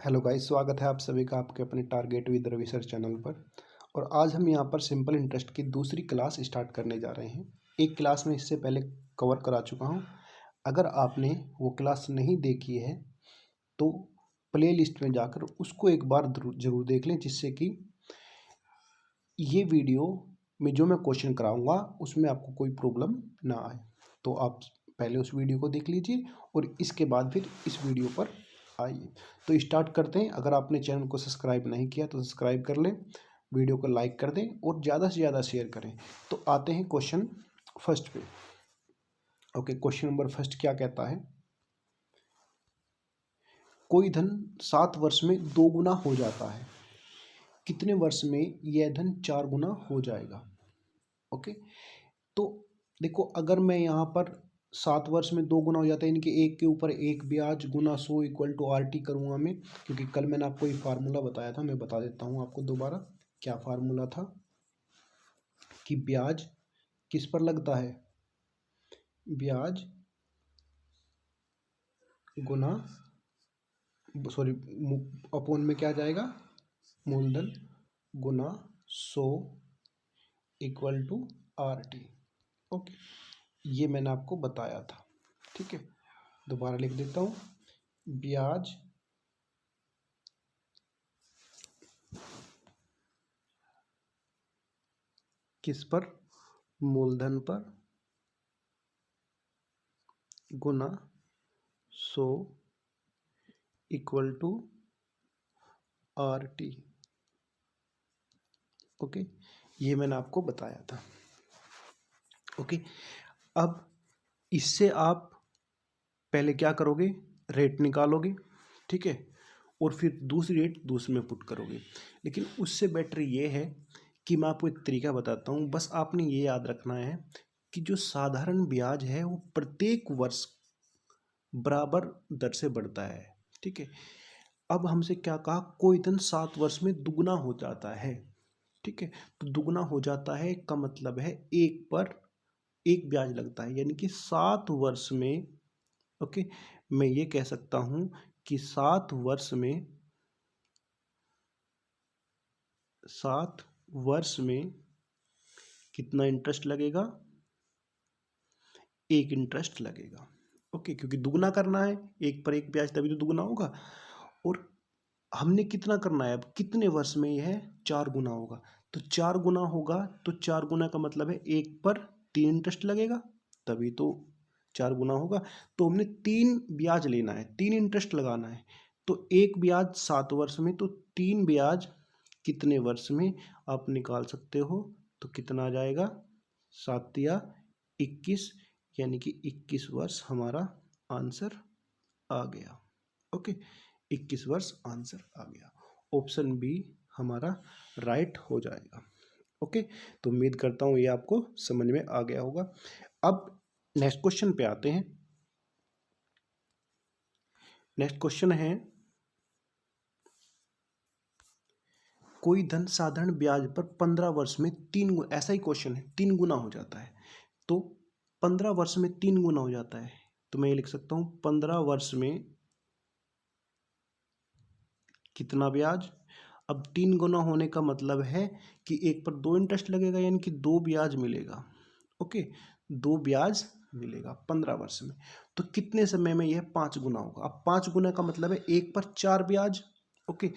Hello guys, स्वागत है आप सभी का आपके अपने target with Ravi sir channel पर। और आज हम यहाँ पर सिंपल इंटरेस्ट की दूसरी क्लास स्टार्ट करने जा रहे हैं। एक क्लास में इससे पहले कवर करा चुका हूँ। अगर आपने वो क्लास नहीं देखी है तो प्ले लिस्ट में जाकर उसको एक बार ज़रूर देख लें, जिससे कि ये वीडियो में जो मैं क्वेश्चन कराऊँगा उसमें आपको कोई प्रॉब्लम ना आए। तो आप पहले उस वीडियो को देख लीजिए और इसके बाद फिर इस वीडियो पर आइए। तो स्टार्ट करते हैं। अगर आपने चैनल को सब्सक्राइब नहीं किया तो सब्सक्राइब कर लें, वीडियो को लाइक कर दें और ज़्यादा से ज़्यादा शेयर करें। तो आते हैं क्वेश्चन फर्स्ट पे। ओके, क्वेश्चन नंबर फर्स्ट क्या कहता है? कोई धन 7 वर्ष में 2 गुना हो जाता है, कितने वर्ष में यह धन 4 गुना हो जाएगा? ओके, तो देखो, अगर मैं यहाँ पर 7 वर्ष में 2 गुना हो जाता है, यानी कि एक के ऊपर एक ब्याज गुना 100 इक्वल टू RT करूँगा मैं, क्योंकि कल मैंने आपको ये फार्मूला बताया था। मैं बता देता हूँ आपको दोबारा। क्या फार्मूला था कि ब्याज किस पर लगता है? ब्याज गुना, सॉरी, अपॉन में क्या जाएगा? मूलधन गुना 100 इक्वल टू RT। ओके, ये मैंने आपको बताया था। ठीक है, दोबारा लिख देता हूँ। ब्याज किस पर? मूलधन पर गुना 100 इक्वल टू RT। ओके, ये मैंने आपको बताया था। ओके, अब इससे आप पहले क्या करोगे? रेट निकालोगे, ठीक है, और फिर दूसरी रेट दूसरे में पुट करोगे। लेकिन उससे बेटर ये है कि मैं आपको एक तरीका बताता हूँ। बस आपने ये याद रखना है कि जो साधारण ब्याज है वो प्रत्येक वर्ष बराबर दर से बढ़ता है। ठीक है, अब हमसे क्या कहा? कोई धन 7 वर्ष में दुगना हो जाता है। ठीक है, तो दुगना हो जाता है का मतलब है एक पर एक ब्याज लगता है, यानी कि 7 वर्ष में। ओके, मैं ये कह सकता हूं कि 7 वर्ष में कितना इंटरेस्ट लगेगा? एक इंटरेस्ट लगेगा। ओके, क्योंकि दुगना करना है, एक पर एक ब्याज, तभी तो दुगना होगा। और हमने कितना करना है? अब कितने वर्ष में यह 4 गुना होगा? तो 4 गुना होगा, तो 4 गुना का मतलब है एक पर 3 इंटरेस्ट लगेगा, तभी तो 4 गुना होगा। तो हमने 3 ब्याज लेना है, 3 इंटरेस्ट लगाना है। तो एक ब्याज 7 वर्ष में, तो 3 ब्याज कितने वर्ष में आप निकाल सकते हो? तो कितना आ जाएगा? 7 या 21, यानी कि 21 वर्ष हमारा आंसर आ गया। ओके, 21 वर्ष आंसर आ गया। ऑप्शन बी हमारा राइट हो जाएगा। ओके, तो उम्मीद करता हूँ ये आपको समझ में आ गया होगा। अब नेक्स्ट क्वेश्चन पे आते हैं। नेक्स्ट क्वेश्चन है, कोई धन साधारण ब्याज पर 15 वर्ष में 3 गुना, ऐसा ही क्वेश्चन है, 3 गुना हो जाता है। तो 15 वर्ष में 3 गुना हो जाता है, तो मैं ये लिख सकता हूँ 15 वर्ष में कितना ब्याज? अब 3 गुना होने का मतलब है कि एक पर 2 इंटरेस्ट लगेगा, यानी कि 2 ब्याज मिलेगा। ओके, 2 ब्याज मिलेगा 15 वर्ष में। तो कितने समय में यह 5 गुना होगा? अब 5 गुना का मतलब है एक पर 4 ब्याज। ओके,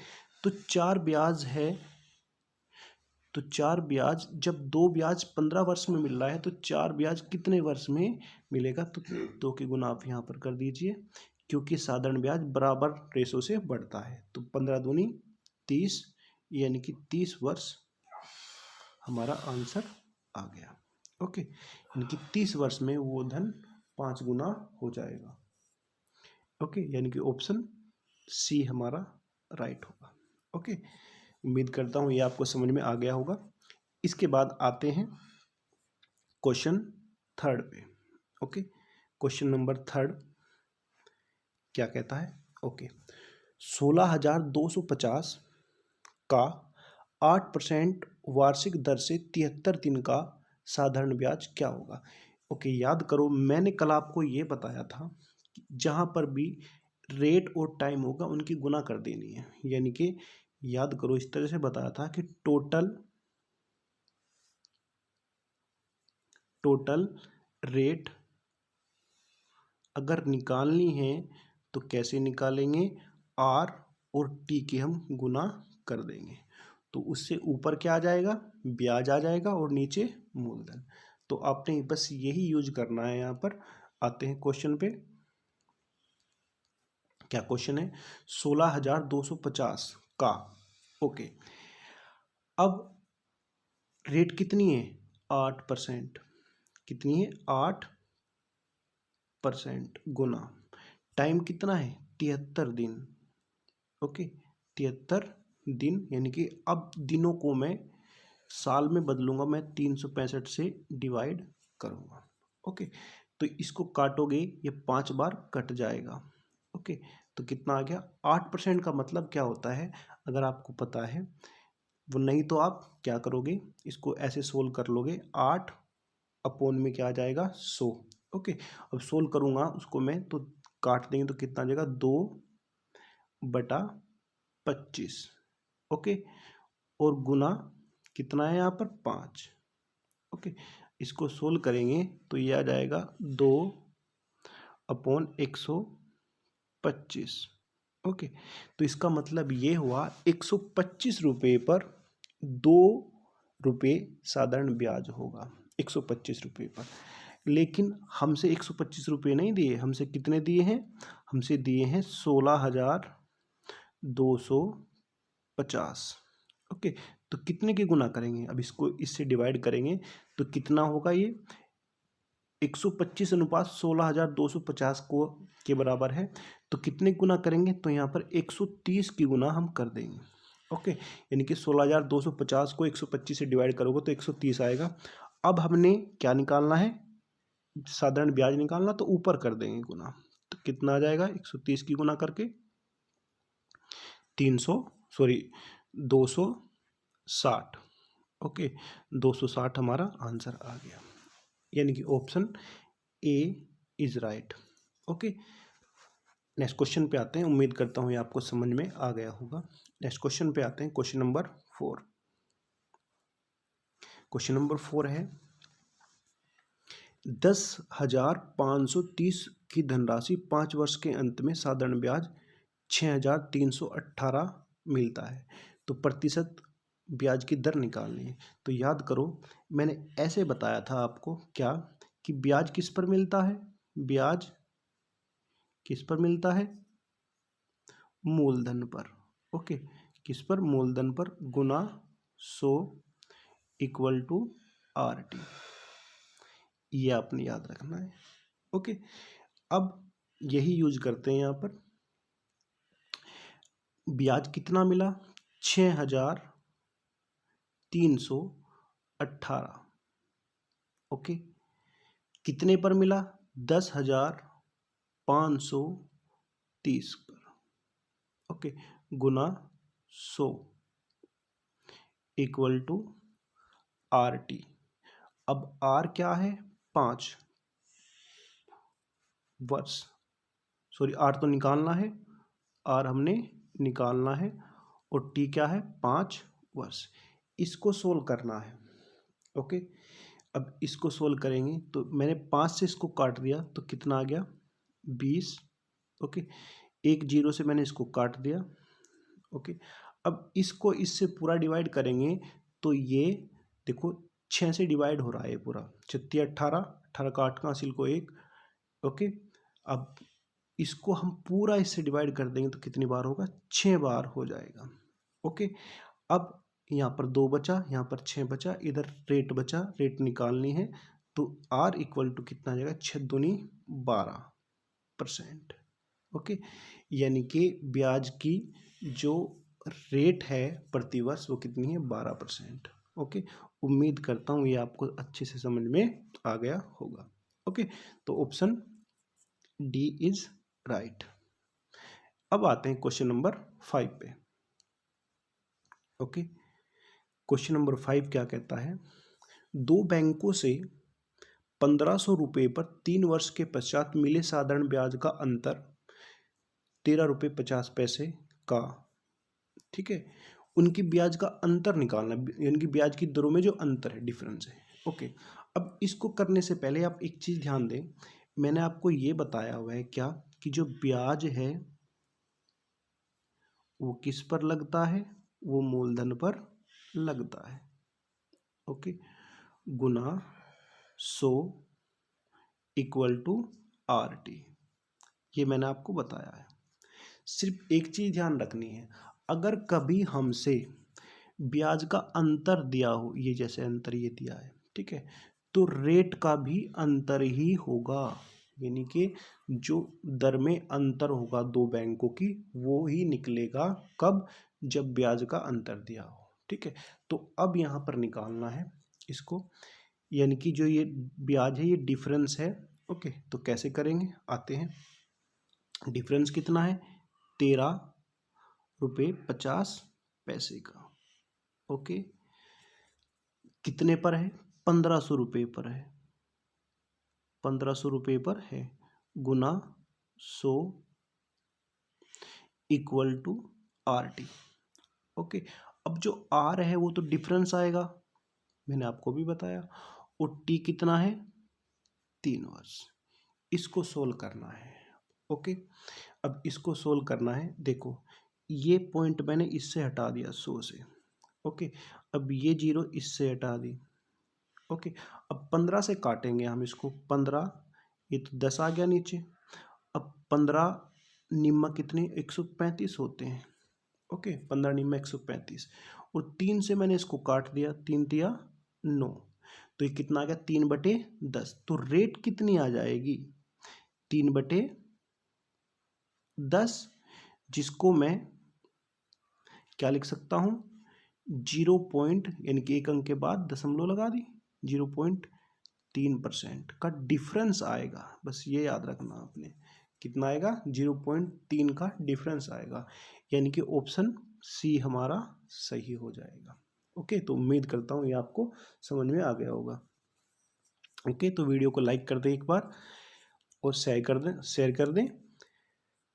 तो 4 ब्याज है, तो 4 ब्याज, जब 2 ब्याज 15 वर्ष में मिल रहा है तो 4 ब्याज कितने वर्ष में मिलेगा? तो 2 की गुना आप यहाँ पर कर दीजिए, क्योंकि साधारण ब्याज बराबर रेशो से बढ़ता है। तो 15 दूनी 30, यानी कि 30 वर्ष हमारा आंसर आ गया। ओके, यानी कि 30 वर्ष में वो धन 5 गुना हो जाएगा। ओके, यानी कि ऑप्शन सी हमारा राइट होगा। ओके, उम्मीद करता हूँ ये आपको समझ में आ गया होगा। इसके बाद आते हैं क्वेश्चन थर्ड पे। ओके, क्वेश्चन नंबर थर्ड क्या कहता है? ओके, 16,250 का 8% वार्षिक दर से 73 दिन का साधारण ब्याज क्या होगा? ओके, याद करो, मैंने कल आपको ये बताया था कि जहाँ पर भी रेट और टाइम होगा उनकी गुना कर देनी है। यानी कि याद करो, इस तरह से बताया था कि टोटल रेट अगर निकालनी है तो कैसे निकालेंगे, आर और टी के हम गुना कर देंगे, तो उससे ऊपर क्या आ जाएगा, ब्याज आ जाएगा और नीचे मूलधन। तो आपने बस यही यूज करना है। यहाँ पर आते हैं क्वेश्चन पे। क्या क्वेश्चन है, 16,250 का, ओके, अब रेट कितनी है, 8%, कितनी है, 8% गुना टाइम कितना है, 73 दिन, ओके, 73 दिन, यानी कि अब दिनों को मैं साल में बदलूंगा, मैं 365 से डिवाइड करूंगा, ओके। तो इसको काटोगे, ये 5 बार कट जाएगा, ओके। तो कितना आ गया, 8% का मतलब क्या होता है, अगर आपको पता है वो, नहीं तो आप क्या करोगे, इसको ऐसे सोल्व कर लोगे, 8 अपॉन में क्या आ जाएगा, 100, ओके। अब सोल्व करूंगा उसको मैं, तो काट देंगे तो कितना आ जाएगा, 2/25, ओके, और गुना कितना है यहाँ पर, 5, ओके। इसको सोल्व करेंगे तो ये आ जाएगा 2/125, ओके। तो इसका मतलब ये हुआ 125 रुपये पर 2 रुपये साधारण ब्याज होगा, 125 रुपये पर। लेकिन हमसे 125 रुपये नहीं दिए, हमसे कितने दिए हैं, हमसे दिए हैं 16,250, ओके। तो कितने की गुना करेंगे, अब इसको इससे डिवाइड करेंगे तो कितना होगा, ये 125 अनुपात 16,250 को के बराबर है। तो कितने गुना करेंगे, तो यहाँ पर 130 की गुना हम कर देंगे, ओके। यानी कि 16,250 को 125 से डिवाइड करोगे तो 130 आएगा। अब हमने क्या निकालना है, साधारण ब्याज निकालना, तो ऊपर कर देंगे गुना, तो कितना आ जाएगा, 130 की गुना करके 260, ओके, 260 हमारा आंसर आ गया। यानी कि option A is right, okay. Next question पे आते हैं, उम्मीद करता हूँ ये आपको समझ में आ गया होगा। नेक्स्ट क्वेश्चन पे आते हैं, क्वेश्चन नंबर 4। क्वेश्चन नंबर 4 है, 10,530 की धनराशि 5 वर्ष के अंत में साधारण ब्याज 6,318 मिलता है, तो प्रतिशत ब्याज की दर निकालनी है। तो याद करो, मैंने ऐसे बताया था आपको क्या, कि ब्याज किस पर मिलता है, ब्याज किस पर मिलता है, मूलधन पर, ओके, किस पर, मूलधन पर, गुना 100 इक्वल टू RT, ये आपने याद रखना है, ओके। अब यही यूज करते हैं यहाँ पर, ब्याज कितना मिला, 6,318, ओके, कितने पर मिला, 10,530 पर, ओके, गुना 100 इक्वल टू RT। अब R क्या है, 5 वर्ष, सॉरी R तो निकालना है, R हमने निकालना है, और T क्या है, 5 वर्ष। इसको सोल्व करना है, ओके। अब इसको सोल्व करेंगे तो मैंने 5 से इसको काट दिया तो कितना आ गया, 20, ओके। 1 0 से मैंने इसको काट दिया, ओके। अब इसको इससे पूरा डिवाइड करेंगे तो ये देखो 6 से डिवाइड हो रहा है पूरा, 36 18, 18 का 8 का हासिल को 1, ओके। अब इसको हम पूरा इससे डिवाइड कर देंगे तो कितनी बार होगा, 6 बार हो जाएगा, ओके। अब यहाँ पर 2 बचा, यहाँ पर 6 बचा, इधर रेट बचा, रेट निकालनी है, तो R इक्वल टू कितना आ जाएगा, 6 दूनी 12%, ओके। यानी कि ब्याज की जो रेट है प्रतिवर्ष वो कितनी है, 12%, ओके। उम्मीद करता हूँ ये आपको अच्छे से समझ में आ गया होगा, ओके। तो ऑप्शन डी इज राइट। अब आते हैं क्वेश्चन नंबर 5 पे, ओके। क्वेश्चन नंबर 5 क्या कहता है, 2 बैंकों से 1,500 रुपये पर 3 वर्ष के पश्चात मिले साधारण ब्याज का अंतर 13 रुपये 50 पैसे का, ठीक है। उनकी ब्याज का अंतर निकालना, यानी कि ब्याज की दरों में जो अंतर है, डिफरेंस है, ओके। अब इसको करने से पहले आप एक चीज़ ध्यान दें, मैंने आपको ये बताया हुआ है क्या, कि जो ब्याज है वो किस पर लगता है, वो मूलधन पर लगता है, ओके। गुना 100 इक्वल टू RT, ये मैंने आपको बताया है। सिर्फ एक चीज़ ध्यान रखनी है, अगर कभी हमसे ब्याज का अंतर दिया हो, ये जैसे अंतर ये दिया है, ठीक है, तो रेट का भी अंतर ही होगा, यानी कि जो दर में अंतर होगा दो बैंकों की, वो ही निकलेगा कब, जब ब्याज का अंतर दिया हो, ठीक है। तो अब यहाँ पर निकालना है इसको, यानी कि जो ये ब्याज है ये डिफरेंस है, ओके। तो कैसे करेंगे, आते हैं। डिफरेंस कितना है, 13 रुपये 50 पैसे का, ओके। कितने पर है, 1500 रुपये पर है, 1500 रुपये पर है, गुना 100 इक्वल टू RT, ओके। अब जो R है वो तो डिफरेंस आएगा, मैंने आपको भी बताया, और T कितना है, 3 वर्ष। इसको सोल्व करना है, ओके। अब इसको सोल्व करना है, देखो ये पॉइंट मैंने इससे हटा दिया 100 से, ओके। अब ये 0 इससे हटा दी, ओके। अब 15 से काटेंगे हम इसको, 15, ये तो 10 आ गया नीचे। अब 15 निम्मा कितने, 135 होते हैं, ओके। 15 निम्मा 135, और 3 से मैंने इसको काट दिया, 3 तिया 9, तो ये कितना आ गया, 3/10। तो रेट कितनी आ जाएगी, 3/10, जिसको मैं क्या लिख सकता हूँ, 0 पॉइंट, यानी कि एक अंक के बाद दशमलव लगा दी, 0.3% का डिफरेंस आएगा, बस ये याद रखना आपने, कितना आएगा, 0.3 का डिफरेंस आएगा, यानी कि ऑप्शन सी हमारा सही हो जाएगा, ओके। तो उम्मीद करता हूँ ये आपको समझ में आ गया होगा, ओके। तो वीडियो को लाइक कर दें एक बार, और शेयर कर दें।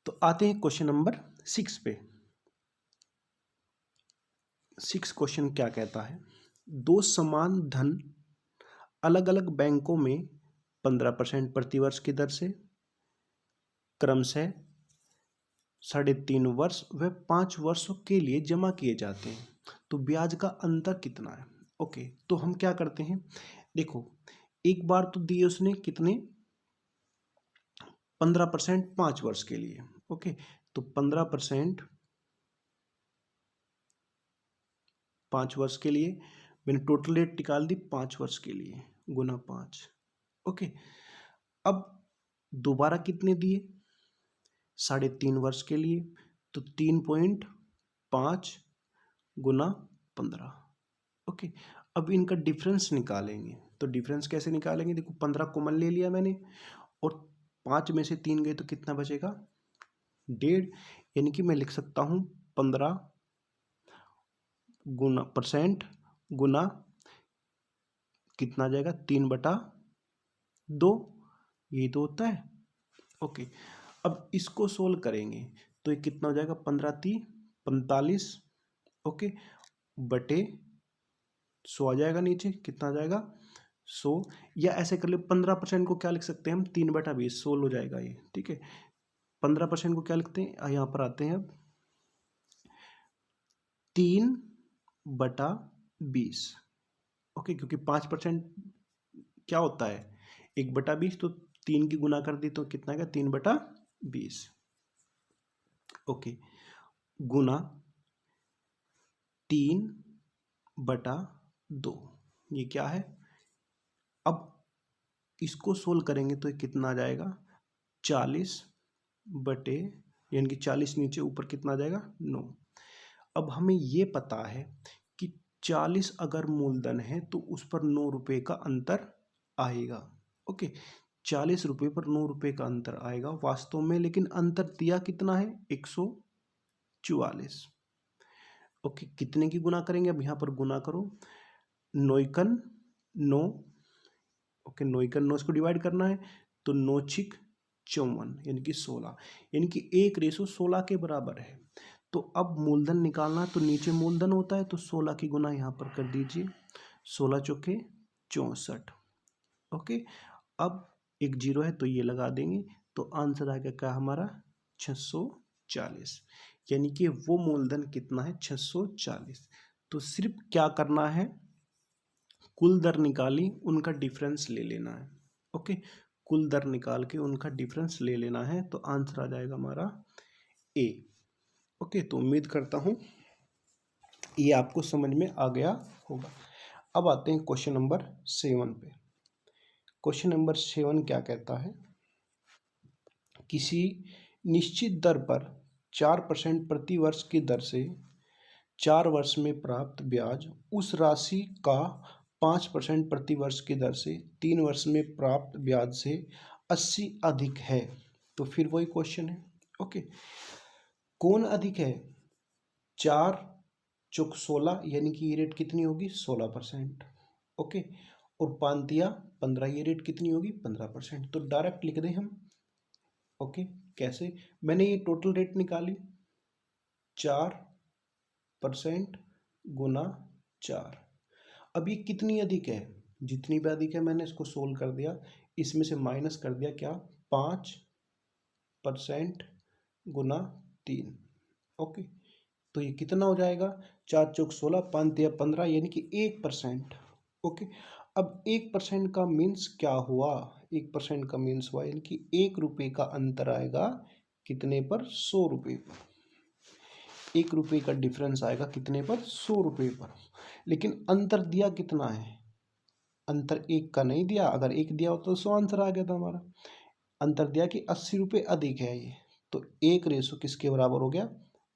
तो आते हैं क्वेश्चन नंबर 6 पे। 6 क्वेश्चन क्या कहता है, दो समान धन अलग अलग बैंकों में 15% प्रतिवर्ष की दर से क्रमशः 3.5 वर्ष व 5 वर्षों के लिए जमा किए जाते हैं, तो ब्याज का अंतर कितना है, ओके। तो हम क्या करते हैं, देखो एक बार तो दिए उसने कितने, 15% 5 वर्ष के लिए, ओके। तो 15% 5 वर्ष के लिए, मैंने टोटल रेट निकाल दी 5 वर्ष के लिए, गुना 5, ओके। अब दोबारा कितने दिए, 3.5 वर्ष के लिए, तो 3.5 गुना 15, ओके। अब इनका डिफरेंस निकालेंगे, तो डिफरेंस कैसे निकालेंगे, देखो 15 कॉमन ले लिया मैंने, और 5 में से 3 गए तो कितना बचेगा, 1.5, यानी कि मैं लिख सकता हूँ 15 गुना % गुना कितना आ जाएगा, 3/2, यही तो होता है, ओके। अब इसको सोल्व करेंगे तो ये कितना हो जाएगा, 15×3 = 45, ओके, बटे 100 आ जाएगा, नीचे कितना आ जाएगा 100, या ऐसे कर ले 15% को क्या लिख सकते हैं हम, 3/20, 16 हो जाएगा ये, ठीक है। 15% को क्या लिखते हैं, यहाँ पर आते हैं अब, 3/20, ओके, क्योंकि 5% क्या होता है, 1/20, तो 3 की गुना कर दी तो कितना आएगा, 3/20, ओके, गुना 3/2, ये क्या है। अब इसको सोल्व करेंगे तो ये कितना आ जाएगा, 40 बटे, यानी कि 40 नीचे, ऊपर कितना आ जाएगा, 9। अब हमें ये पता है कि 40 अगर मूलधन है तो उस पर 9 रुपये का अंतर आएगा, ओके। 40 रुपये पर 9 रुपये का अंतर आएगा वास्तव में, लेकिन अंतर दिया कितना है, 144, ओके। कितने की गुना करेंगे, अब यहाँ पर गुना करो, 9×9, ओके, 9×9 इसको डिवाइड करना है, तो 9×6 54 यानी कि 16, यानी कि 1:16 के बराबर है। तो अब मूलधन निकालना है, तो नीचे मूलधन होता है तो 16 की गुना यहाँ पर कर दीजिए, 16 चौके 64। ओके, अब एक जीरो है तो ये लगा देंगे, तो आंसर आ गया क्या हमारा 640, यानी कि वो मूलधन कितना है 640। तो सिर्फ क्या करना है, कुल दर निकाली उनका डिफरेंस ले लेना है। ओके, कुल दर निकाल के उनका डिफरेंस ले लेना है, तो आंसर आ जाएगा हमारा ए। ओके, तो उम्मीद करता हूँ ये आपको समझ में आ गया होगा। अब आते हैं क्वेश्चन नंबर 7 पे। क्वेश्चन नंबर 7 क्या कहता है, किसी निश्चित दर पर 4% प्रति वर्ष की दर से 4 वर्ष में प्राप्त ब्याज उस राशि का 5% प्रति वर्ष की दर से 3 वर्ष में प्राप्त ब्याज से 80 अधिक है। तो फिर वही क्वेश्चन है। ओके, कौन अधिक है, 4 चौक 16 यानी कि ये रेट कितनी होगी 16%। ओके, और 5 15 ये रेट कितनी होगी 15%। तो डायरेक्ट लिख दें हम। ओके, कैसे, मैंने ये टोटल रेट निकाली 4% गुना 4। अब ये कितनी अधिक है, जितनी भी अधिक है मैंने इसको सोल्व कर दिया, इसमें से माइनस कर दिया क्या 5% गुना 3। ओके, तो ये कितना हो जाएगा 4 चौक 16, 5 15 यानी कि 1%। ओके, अब 1% का मीन्स क्या हुआ, 1% का मीन्स हुआ यानी कि 1 रुपये का अंतर आएगा कितने पर 100 रुपये पर। 1 रुपये का डिफरेंस आएगा कितने पर 100 रुपये पर। लेकिन अंतर दिया कितना है, अंतर 1 का नहीं दिया, अगर 1 दिया होता तो 100 आंसर आ गया था हमारा। अंतर दिया कि 80 रुपये अधिक है ये, तो 1 किसके बराबर हो गया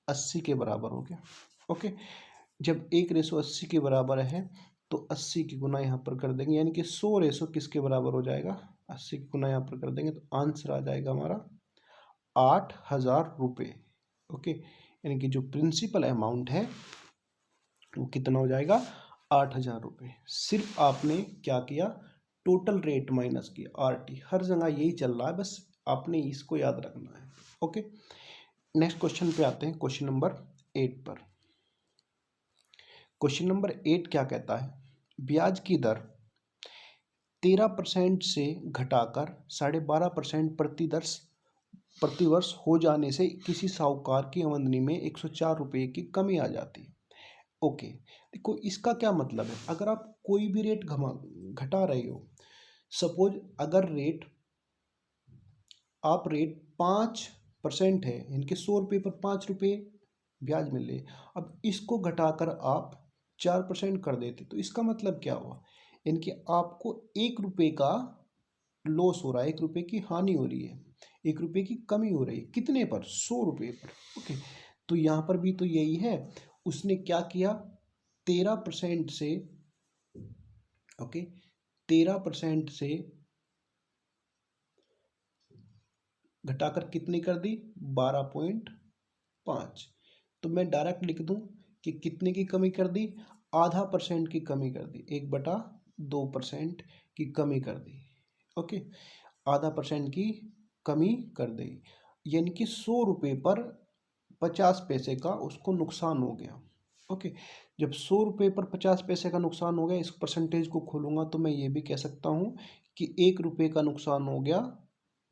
80 के बराबर हो गया। ओके, जब 1:80 के बराबर है तो 80 की गुना यहाँ पर कर देंगे, यानी कि 100 किसके बराबर हो जाएगा 80 की गुना यहाँ पर कर देंगे, तो आंसर आ जाएगा हमारा 8,000 रुपये। ओके, यानी कि जो प्रिंसिपल अमाउंट है वो कितना हो जाएगा 8,000 रुपये। सिर्फ आपने क्या किया, टोटल रेट माइनस किया, आरटी। हर जगह यही चल रहा है, बस आपने इसको याद रखना है। ओके, नेक्स्ट क्वेश्चन पे आते हैं, क्वेश्चन नंबर 8 पर। क्वेश्चन नंबर 8 क्या कहता है, ब्याज की दर 13% से घटाकर 12.5% प्रति वर्ष हो जाने से किसी साहूकार की आमदनी में 104 रुपये की कमी आ जाती है। ओके, देखो इसका क्या मतलब है, अगर आप कोई भी रेट घटा रहे हो, सपोज अगर आप रेट 5% है, इनके 100 रुपये पर 5 रुपये ब्याज मिल रहे, अब इसको घटाकर आप 4% कर देते, तो इसका मतलब क्या हुआ, इनके आपको 1 रुपये का लॉस हो रहा है, 1 रुपये की हानि हो रही है, 1 रुपये की कमी हो रही है, कितने पर 100 रुपये पर। ओके, तो यहाँ पर भी तो यही है, उसने क्या किया 13% से, ओके 13% से घटाकर कितनी कर दी 12.5। तो मैं डायरेक्ट लिख दूं कि कितने की कमी कर दी, आधा % की कमी कर दी, 1/2% की कमी कर दी। ओके, आधा % की कमी कर दी, यानी कि 100 रुपये पर 50 पैसे का उसको नुकसान हो गया। ओके, जब 100 रुपये पर 50 पैसे का नुकसान हो गया, इस परसेंटेज को खोलूंगा तो मैं ये भी कह सकता हूँ कि 1 रुपये का नुकसान हो गया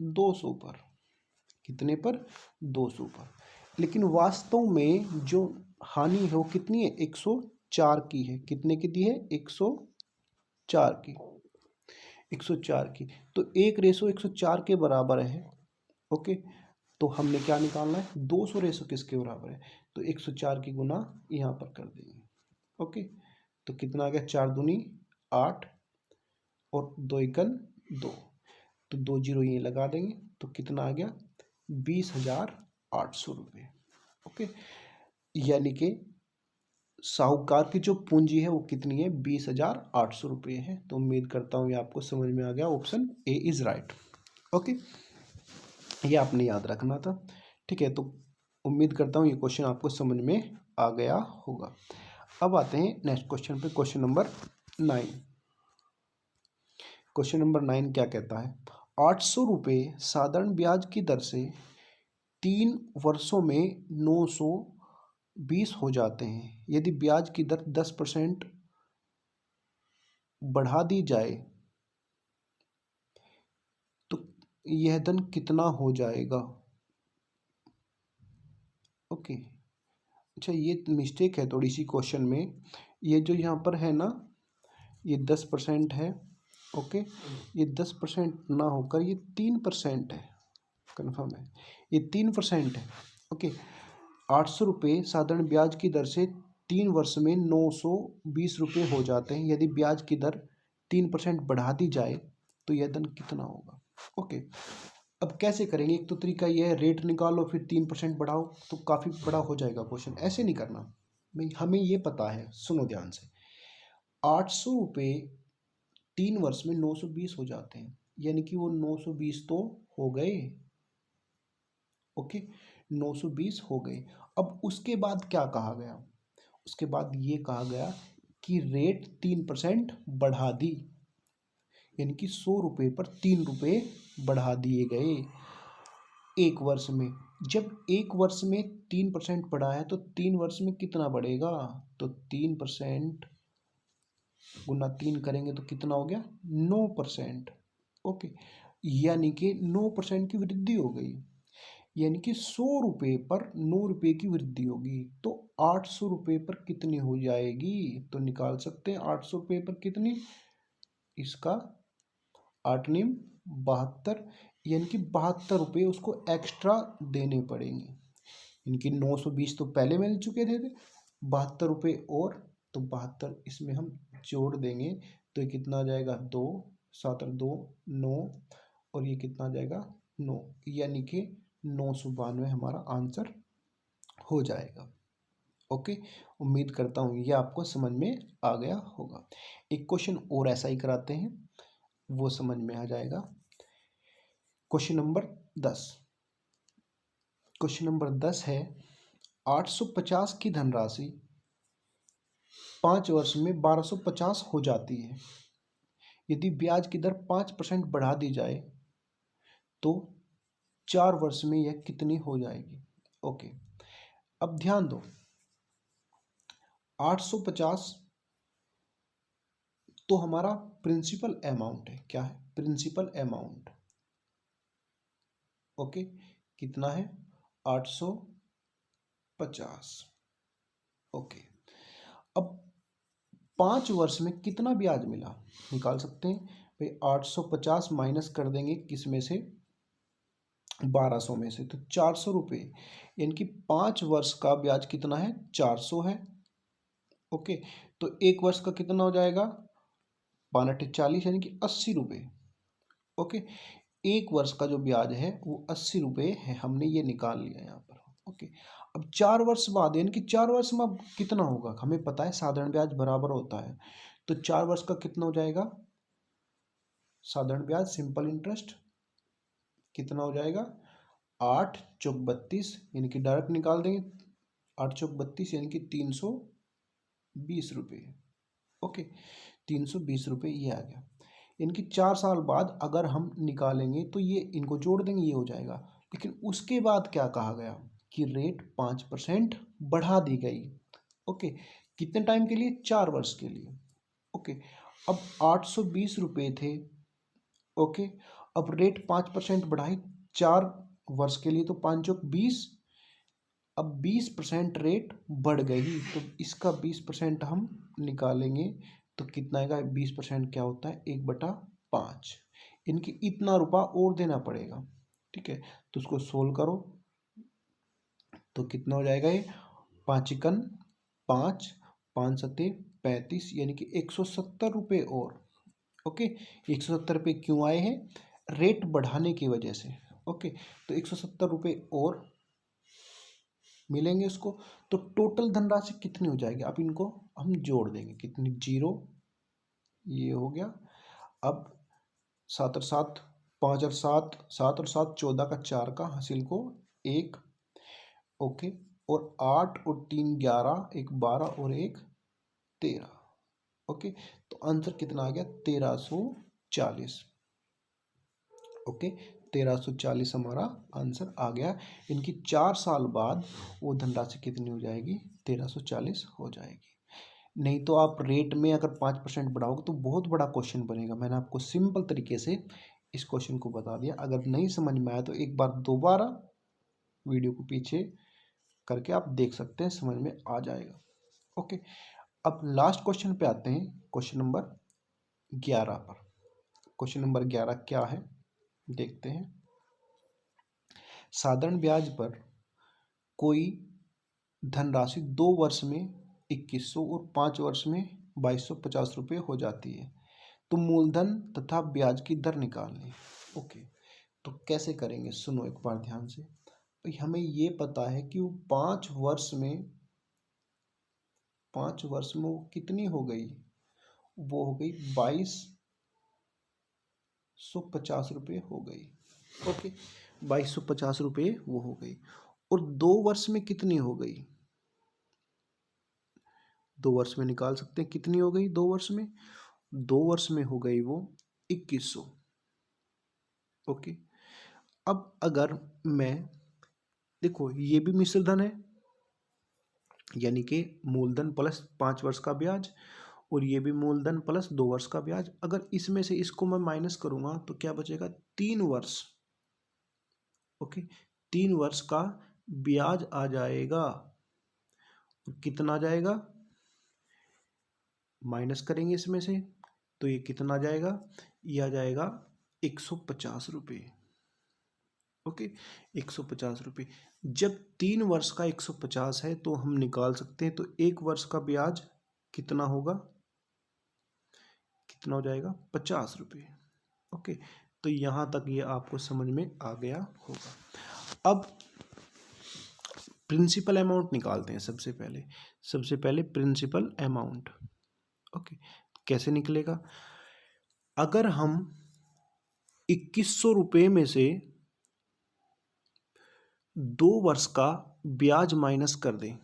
200 पर, कितने पर 200 पर। लेकिन वास्तव में जो हानि है वो कितनी है 104 की है, कितने की दी है 104 की, 104 की। तो 1:104 के बराबर है। ओके, तो हमने क्या निकालना है 200 किसके बराबर है, तो 104 की गुना यहाँ पर कर देंगे। ओके, तो कितना आ गया 4 दूनी 8 और 2 एकल 2, तो 2 जीरो ये लगा देंगे, तो कितना आ गया 20,800 रुपये। ओके, यानी कि साहूकार की जो पूंजी है वो कितनी है 20,800 रुपये है। तो उम्मीद करता हूँ ये आपको समझ में आ गया, option A is right. Okay, ये आपने याद रखना था। ठीक है, तो उम्मीद करता हूँ ये क्वेश्चन आपको समझ में आ गया होगा। अब आते हैं नेक्स्ट क्वेश्चन पे, क्वेश्चन नंबर 9। क्वेश्चन नंबर 9 क्या कहता है, 800 रुपये साधारण ब्याज की दर से 3 वर्षों में 920 हो जाते हैं। यदि ब्याज की दर 10% बढ़ा दी जाए तो यह धन कितना हो जाएगा? ओके, अच्छा ये मिस्टेक है थोड़ी सी क्वेश्चन में। ये जो यहाँ पर है ना, ये 10% है। ओके, ये 10% ना होकर ये 3% है, कन्फर्म है, ये 3% है। ओके, 800 रुपये साधारण ब्याज की दर से 3 वर्ष में 920 रुपये हो जाते हैं। यदि ब्याज की दर 3% बढ़ा दी जाए तो यह धन कितना होगा? ओके, अब कैसे करेंगे? एक तो तरीका यह है, रेट निकालो फिर 3% बढ़ाओ, तो काफ़ी बड़ा हो जाएगा क्वेश्चन। ऐसे नहीं करना भाई, हमें ये पता है, सुनो ध्यान से। 800 रुपये 3 वर्ष में 920 हो जाते हैं, यानी कि वो 920 तो हो गए। ओके, 920 हो गए। अब उसके बाद क्या कहा गया? उसके बाद ये कहा गया कि रेट 3% बढ़ा दी, यानी कि 100 रुपये पर 3 रुपये बढ़ा दिए गए 1 वर्ष में। जब 1 वर्ष में 3% बढ़ा है तो 3 वर्ष में कितना बढ़ेगा? तो 3% गुना 3 करेंगे तो कितना हो गया? 9%। ओके, यानी कि 9% की वृद्धि हो गई, यानी कि 100 रुपये पर 9 रुपये की वृद्धि होगी। तो 800 रुपये पर कितनी हो जाएगी? तो निकाल सकते हैं 800 रुपये पर कितनी, इसका 8×9 = 72, यानी कि 72 रुपये उसको एक्स्ट्रा देने पड़ेंगे। इनकी 920 तो पहले मिल चुके थे 72 रुपये, और तो 72 इसमें हम जोड़ देंगे तो ये कितना आ जाएगा? 2 7 और 2 9, और ये कितना आ जाएगा? 9, यानी कि 992 हमारा आंसर हो जाएगा। ओके, उम्मीद करता हूँ ये आपको समझ में आ गया होगा। एक क्वेश्चन और ऐसा ही कराते हैं, वो समझ में आ जाएगा। Question number 10। क्वेश्चन नंबर 10 है, 850 की धनराशि 5 वर्ष में 1250 हो जाती है। यदि ब्याज की दर 5% बढ़ा दी जाए तो 4 वर्ष में यह कितनी हो जाएगी? ओके, अब ध्यान दो, 850 तो हमारा प्रिंसिपल अमाउंट है। क्या है? Principal amount. ओके, कितना है? 850। ओके, अब 5 वर्ष में कितना ब्याज मिला निकाल सकते हैं भाई। 850 माइनस कर देंगे किस में से? 1200 में से, तो 400 रुपये, यानी कि 5 वर्ष का ब्याज कितना है? 400 है। ओके, तो 1 वर्ष का कितना हो जाएगा? 5×8 = 40, यानी कि 80 रुपये। ओके, 1 वर्ष का जो ब्याज है वो 80 रुपये है, हमने ये निकाल लिया यहाँ पर। ओके, अब 4 वर्ष बाद, यानी कि 4 वर्ष में अब कितना होगा? हमें पता है साधारण ब्याज बराबर होता है, तो 4 वर्ष का कितना हो जाएगा? साधारण ब्याज सिंपल इंटरेस्ट कितना हो जाएगा? 8×4 = 32, यानी कि डायरेक्ट निकाल देंगे। 8×4 = 32, यानी कि 320 रुपये। ओके, 320 रुपये ये आ गया। इनकी 4 साल बाद अगर हम निकालेंगे तो ये इनको जोड़ देंगे, ये हो जाएगा। लेकिन उसके बाद क्या कहा गया कि रेट 5% बढ़ा दी गई। ओके, कितने टाइम के लिए? 4 वर्ष के लिए। ओके, अब 820 रुपये थे। ओके, अब रेट 5% बढ़ाई 4 वर्ष के लिए, तो 5×20, अब 20% रेट बढ़ गई, तो इसका 20% हम निकालेंगे तो कितना आएगा? 20% क्या होता है? 1/5, इनकी इतना रुपया और देना पड़ेगा। ठीक है, तो उसको सोल्व करो तो कितना हो जाएगा? ये 5×5, 5×7 = 35, यानी कि 170 रुपये और। ओके, 170 रुपये क्यों आए हैं? रेट बढ़ाने की वजह से। ओके, तो 170 रुपये और मिलेंगे उसको। तो टोटल धनराशि कितनी हो जाएगी? अब इनको हम जोड़ देंगे, कितनी? 0, ये हो गया। अब 7 और 7 5 और 7 7 और 7 14 का 4 का हासिल को 1। ओके, और 8 और 3 11, 1 12 और 1 13। ओके, तो आंसर कितना आ गया? 1340। ओके, 1340 हमारा आंसर आ गया। इनकी 4 साल बाद वो धनराशि कितनी हो जाएगी? 1340 हो जाएगी। नहीं तो आप रेट में अगर 5% बढ़ाओगे तो बहुत बड़ा क्वेश्चन बनेगा। मैंने आपको सिंपल तरीके से इस क्वेश्चन को बता दिया। अगर नहीं समझ में आया तो एक बार दोबारा वीडियो को पीछे करके आप देख सकते हैं, समझ में आ जाएगा। ओके, अब लास्ट क्वेश्चन पे आते हैं, क्वेश्चन नंबर 11 पर। क्वेश्चन नंबर 11 क्या है देखते हैं। साधारण ब्याज पर कोई धनराशि 2 वर्ष में 2100 और 5 वर्ष में 2250 रुपये हो जाती है, तो मूलधन तथा ब्याज की दर निकालनी। ओके, तो कैसे करेंगे? सुनो एक बार ध्यान से। भाई हमें ये पता है कि वो 5 वर्ष में वो कितनी हो गई? वो हो गई 2250 रुपये हो गई। ओके, 2250 रुपये वो हो गई। और 2 वर्ष में कितनी हो गई? 2 वर्ष में निकाल सकते हैं कितनी हो गई 2 वर्ष में? 2 वर्ष में हो गई वो 2100। ओके, अब अगर मैं, देखो ये भी मिश्र धन है, यानी कि मूलधन प्लस 5 वर्ष का ब्याज, और ये भी मूलधन प्लस 2 वर्ष का ब्याज। अगर इसमें से इसको मैं माइनस करूंगा तो क्या बचेगा? 3 वर्ष। ओके, 3 वर्ष का ब्याज आ जाएगा। कितना आ जाएगा? माइनस करेंगे इसमें से तो ये कितना आ जाएगा? ये आ जाएगा 150 रुपये। ओके, 150 रुपये। जब 3 वर्ष का 150 है तो हम निकाल सकते हैं, तो 1 वर्ष का ब्याज कितना होगा? कितना हो जाएगा? 50 रुपये। ओके, तो यहाँ तक ये आपको समझ में आ गया होगा। अब प्रिंसिपल अमाउंट निकालते हैं सबसे पहले प्रिंसिपल अमाउंट। ओके, कैसे निकलेगा? अगर हम 2100 रुपये में से 2 वर्ष का ब्याज माइनस कर दें,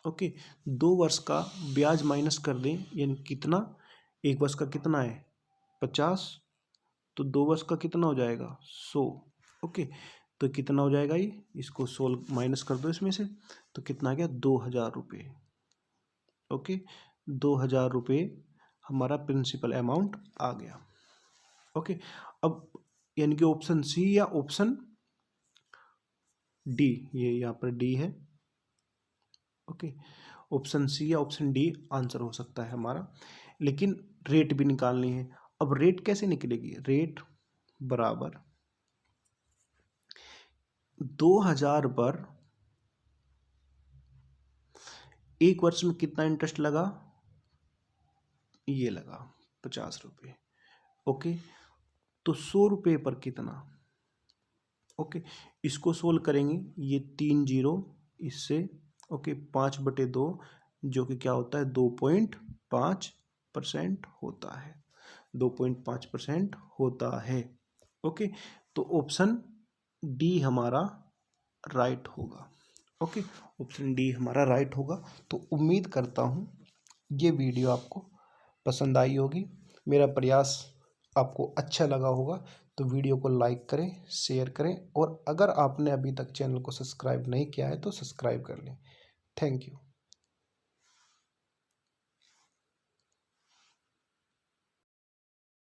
ओके, 2 वर्ष का ब्याज माइनस कर दें, यानी कितना? 1 वर्ष का कितना है? 50, तो 2 वर्ष का कितना हो जाएगा? 100। ओके, तो कितना हो जाएगा ये? इसको 16 माइनस कर दो इसमें से, तो कितना आ गया? 2000 रुपये। ओके, 2000 रुपये हमारा प्रिंसिपल अमाउंट आ गया। ओके, अब यानी कि ऑप्शन सी या ऑप्शन डी, ये यहाँ पर डी है। ओके, ऑप्शन सी या ऑप्शन डी आंसर हो सकता है हमारा। लेकिन रेट भी निकालनी है। अब रेट कैसे निकलेगी? रेट बराबर 2000 पर 1 वर्ष में कितना इंटरेस्ट लगा? ये लगा 50 रुपये। ओके, तो 100 रुपये पर कितना? ओके, इसको सोल्व करेंगे, ये 3 जीरो इससे, ओके, 5/2 जो कि क्या होता है? 2.5% होता है। 2.5% होता है। ओके, तो ऑप्शन डी हमारा राइट होगा। ओके, ऑप्शन डी हमारा राइट होगा। तो उम्मीद करता हूँ ये वीडियो आपको पसंद आई होगी। मेरा प्रयास आपको अच्छा लगा होगा, तो वीडियो को लाइक करें, शेयर करें, और अगर आपने अभी तक चैनल को सब्सक्राइब नहीं किया है तो सब्सक्राइब कर लें। Thank you.